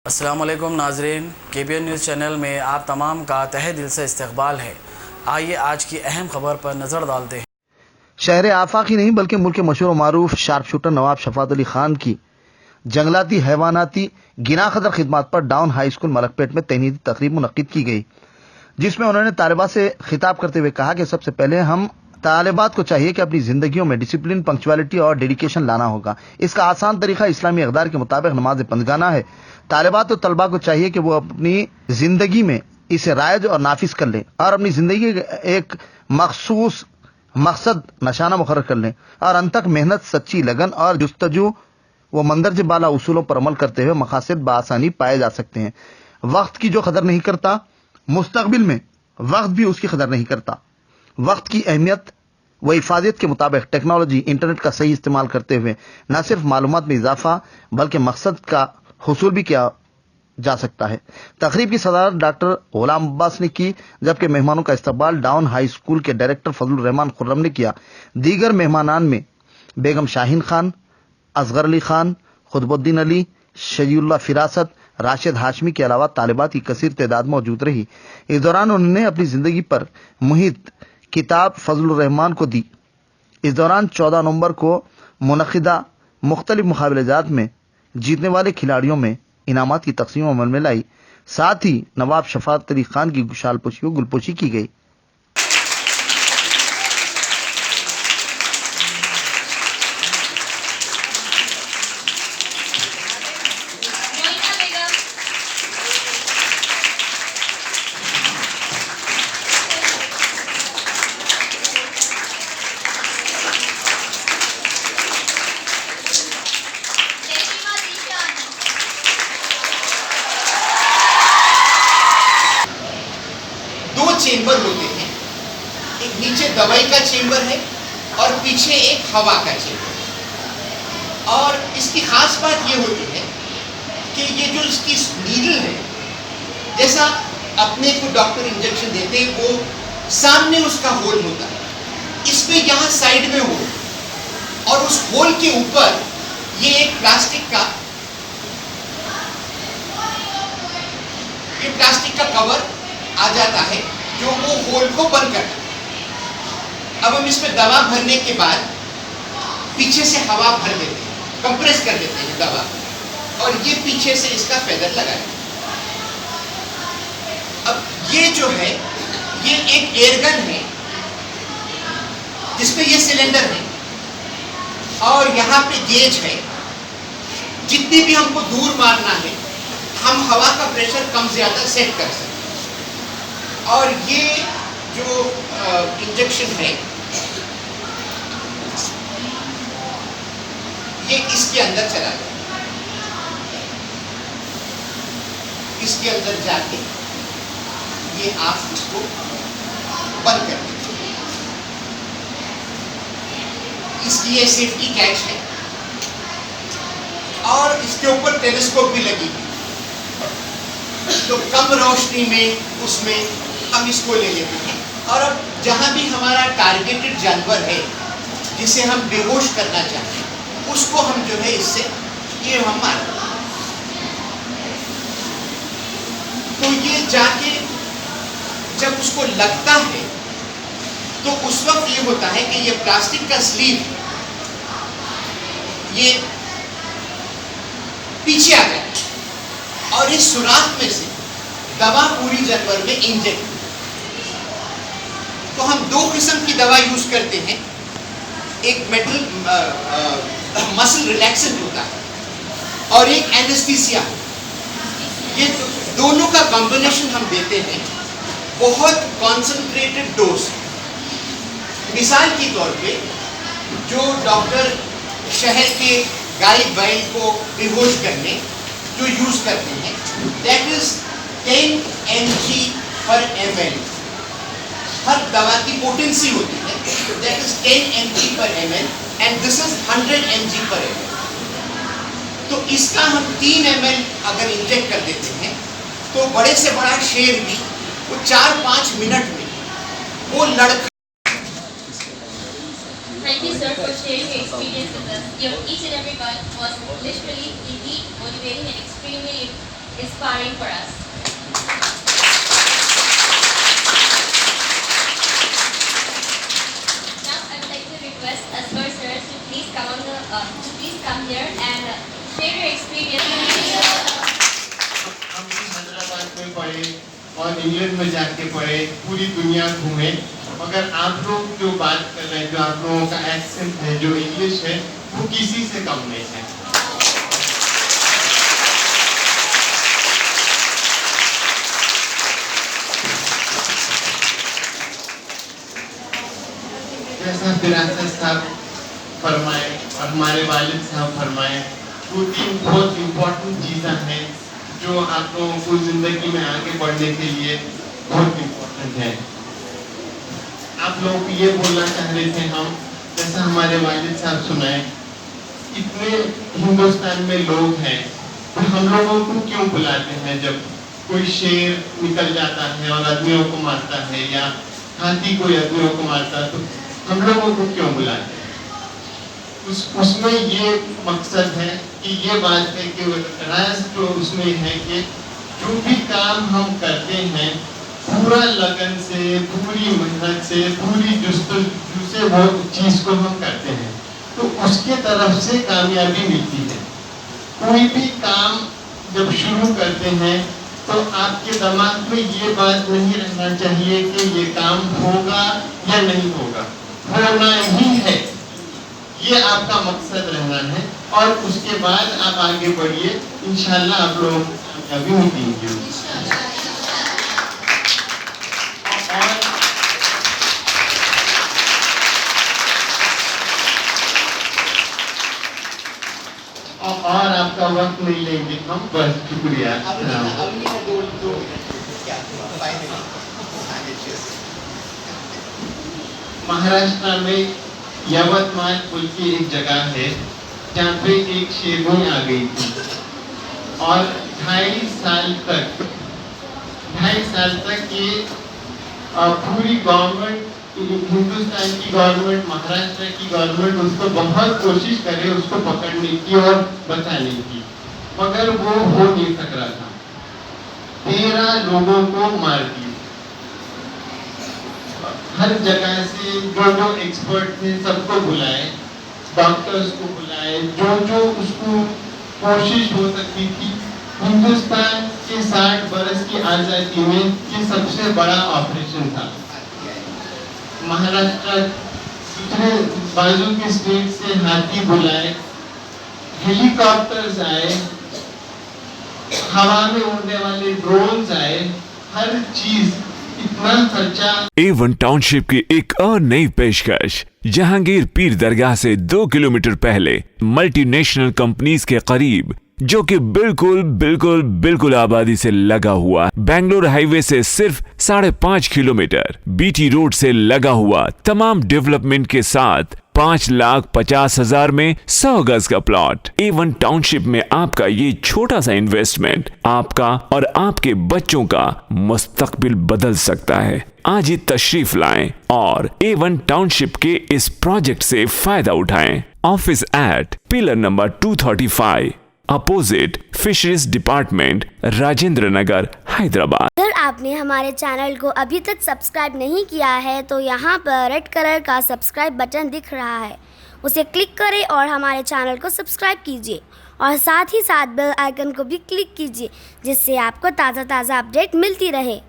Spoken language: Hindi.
अस्सलाम वालेकुम नाजरीन, KBN न्यूज़ चैनल में आप तमाम का तहे दिल से इस्तकबाल है। आइए आज की अहम खबर पर नज़र डालते हैं। शहर आफाक ही नहीं बल्कि मुल्क के मशहूर मारूफ शार्प शूटर नवाब शफात अली खान की जंगलाती हैवानाती गिना खदर खिदमात पर डाउन हाई स्कूल मलकपेट में तहनीती तकरीब मुनक्किद की गई, जिसमें उन्होंने तालिबात से खिताब करते हुए कहा कि सबसे पहले हम तालिबात को चाहिए कि अपनी जिंदगियों में डिसिप्लिन, पंक्चुअलिटी और डेडिकेशन लाना होगा। इसका आसान तरीका इस्लामी अक़दार के मुताबिक नमाज पंजगाना है। तालिबात और तलबा को चाहिए कि वो अपनी जिंदगी में इसे रायज और नाफिज कर लें और अपनी जिंदगी एक मखसूस मकसद नशाना मुकर्रर कर लें और अंत तक मेहनत, सच्ची लगन और जुस्तजू व मंदरज बाला उसूलों पर अमल करते हुए मकासद बआसानी पाए जा सकते हैं। वक्त की जो कदर नहीं करता, मुस्तकबिल में वक्त भी उसकी कदर नहीं करता। वक्त की अहमियत व हिफाजत के मुताबिक टेक्नोलॉजी, इंटरनेट का सही इस्तेमाल करते हुए न सिर्फ मालूमात में इजाफा बल्कि मकसद का हुसूल भी किया जा सकता है। तकरीब की सदारत डॉक्टर गुलाम अब्बास ने की, जबकि मेहमानों का इस्तकबाल डाउन हाई स्कूल के डायरेक्टर फजलुर रहमान खुर्रम ने किया। दीगर मेहमानान में बेगम शाहीन खान, असगर अली खान, खुतबुद्दीन अली, शजीउल्लाह फिरासत, राशिद हाशमी के अलावा तालिबात की कसीर तादाद मौजूद रही। इस दौरान उन्होंने अपनी जिंदगी पर मुहित किताब फजलुर रहमान को दी। इस दौरान 14 नवंबर को मुनक़िदा मुख्तलिफ मुकाबलेजात में जीतने वाले खिलाड़ियों में इनामात की तकसीम अमल में लाई। साथ ही नवाब शफात अली खान की शालपोशी को गुलपोशी की गई। चेंबर होते हैं, एक नीचे दवाई का चेंबर है और पीछे एक हवा का चेंबर है। और इसकी खास बात ये होती है कि ये जो इसकी नीडल है, जैसा अपने को डॉक्टर इंजेक्शन देते हैं वो सामने उसका होल होता है, इसमें यहाँ साइड में होल और उस होल के ऊपर ये एक प्लास्टिक का कवर आ जाता है जो वो होल को बंद करता है। अब हम इसमें दवा भरने के बाद पीछे से हवा भर देते हैं, कंप्रेस कर देते हैं दवा, और ये पीछे से इसका फेदर लगाए। अब ये जो है ये एक एयरगन है जिसमें ये सिलेंडर है और यहाँ पे गेज है। जितनी भी हमको दूर मारना है हम हवा का प्रेशर कम ज्यादा सेट कर सकते हैं। और ये जो इंजेक्शन है ये इसके अंदर चला जाए, इसके अंदर जाके ये आप इसको बंद कर दीजिए। इसकी ये सेफ्टी कैच है और इसके ऊपर टेलीस्कोप भी लगी है, तो कम रोशनी में उसमें हम इसको ले लेते हैं। और अब जहां भी हमारा टारगेटेड जानवर है जिसे हम बेहोश करना चाहते हैं उसको हम जो है इससे ये हम मारते हैं। तो ये जाके जब उसको लगता है तो उस वक्त ये होता है कि ये प्लास्टिक का स्लीव ये पीछे आ जाता है और इस सुराख में से दवा पूरी जानवर में इंजेक्ट। तो हम दो किस्म की दवा यूज करते हैं, एक मेटल मसल रिलैक्सेंट होता है और एक एनेस्थीसिया। ये दोनों का कॉम्बिनेशन हम देते हैं, बहुत कॉन्सेंट्रेटेड डोज। मिसाल के तौर पे जो डॉक्टर शहर के गाय बैल को बेहोश करने जो यूज करते हैं, that is 10 mg per ml। हर दवा की पोटेंसी होती है, that is 10 mg per ml and this is 100 mg per ml। तो इसका हम 3 ml अगर इंजेक्ट कर देते हैं तो बड़े से बड़ा शेर भी वो 4-5 मिनट में वो लड़का। Thank you, sir, for sharing your experience with us. Each and every one was literally indeed motivating and extremely inspiring for us. Now I would like to request Asghar sir to please come here and share your experience. हम भी हैदराबाद में पढ़े और इंग्लैंड में जाके पढ़े, पूरी दुनिया घूमे, मगर आप लोग जो बात कर रहे हैं, जो आप लोगों का एक्सेंट है, जो इंग्लिश है, वो किसी से कम नहीं है। जैसा फिरासत साहब फरमाए और हमारे वालिद साहब फरमाए, वो तीन बहुत इम्पोर्टेंट चीज़ें हैं जो आप लोगों को जिंदगी में आगे बढ़ने के लिए बहुत इम्पोर्टेंट है। आप लोगों को ये बोलना चाह रहे थे हम, जैसा हमारे वालिद साहब सुनाए, इतने हिंदुस्तान में लोग हैं, तो हम लोगों को क्यों बुलाते हैं? जब कोई शेर निकल जाता है और आदमियों को मारता है, या हाथी कोई आदमियों को मारता है, तो हम लोगों को क्यों बुलाते हैं? उसमें ये मकसद है कि ये बात है कि राज तो उसमें है कि जो भी काम हम करते हैं पूरा लगन से, पूरी मेहनत से, पूरी जुस्तजू से वो चीज़ को हम करते हैं, तो उसके तरफ से कामयाबी मिलती है। कोई भी काम जब शुरू करते हैं तो आपके दिमाग में ये बात नहीं रहना चाहिए कि ये काम होगा या नहीं होगा, होना ही है, ये आपका मकसद रहना है, और उसके बाद आप आगे बढ़िए, इंशाल्लाह आप लोग कामयाबी मिलेंगे। और आपका वक्त नहीं लेंगे हम, बस शुक्रिया। महाराष्ट्र में यवतमाल पुल की एक जगह है जहाँ पे एक शेरनी आ गई थी, और 2.5 साल तक ये पूरी गवर्नमेंट, हिंदुस्तान की गवर्नमेंट, महाराष्ट्र की गवर्नमेंट उसको बहुत कोशिश करे उसको पकड़ने की और बचाने की, मगर वो हो नहीं सक रहा था। 13 लोगों को मार दिया। हर जगह से जो एक्सपर्ट थे सबको बुलाए, डॉक्टर्स को बुलाए, जो उसको कोशिश हो सकती थी। हिंदुस्तान के 60 बरस की आज़ादी में ये सबसे बड़ा ऑपरेशन था। महाराष्ट्र दूसरे बाजू के स्टेट से हाथी बुलाए, हेलीकॉप्टर्स आए, हवा में उड़ने वाले ड्रोन्स आए, हर चीज इतना खर्चा। A1 टाउनशिप की एक और नई पेशकश, जहांगीर पीर दरगाह से 2 किलोमीटर पहले मल्टीनेशनल कंपनीज के करीब, जो कि बिल्कुल आबादी से लगा हुआ, बेंगलोर हाईवे से सिर्फ 5.5 किलोमीटर, बीटी रोड से लगा हुआ, तमाम डेवलपमेंट के साथ 5,50,000 में 100 गज का प्लॉट। A1 टाउनशिप में आपका ये छोटा सा इन्वेस्टमेंट आपका और आपके बच्चों का मुस्तकबिल बदल सकता है। आज ही तशरीफ लाएं और A1 टाउनशिप के इस प्रोजेक्ट से फायदा उठाएं। Office at pillar number 235 opposite fisheries department, Rajendra Nagar, Hyderabad. अगर आपने हमारे चैनल को अभी तक सब्सक्राइब नहीं किया है तो यहाँ पर रेड कलर का सब्सक्राइब बटन दिख रहा है, उसे क्लिक करें और हमारे चैनल को सब्सक्राइब कीजिए, और साथ ही साथ बेल आइकन को भी क्लिक कीजिए, जिससे आपको ताज़ा अपडेट मिलती रहे।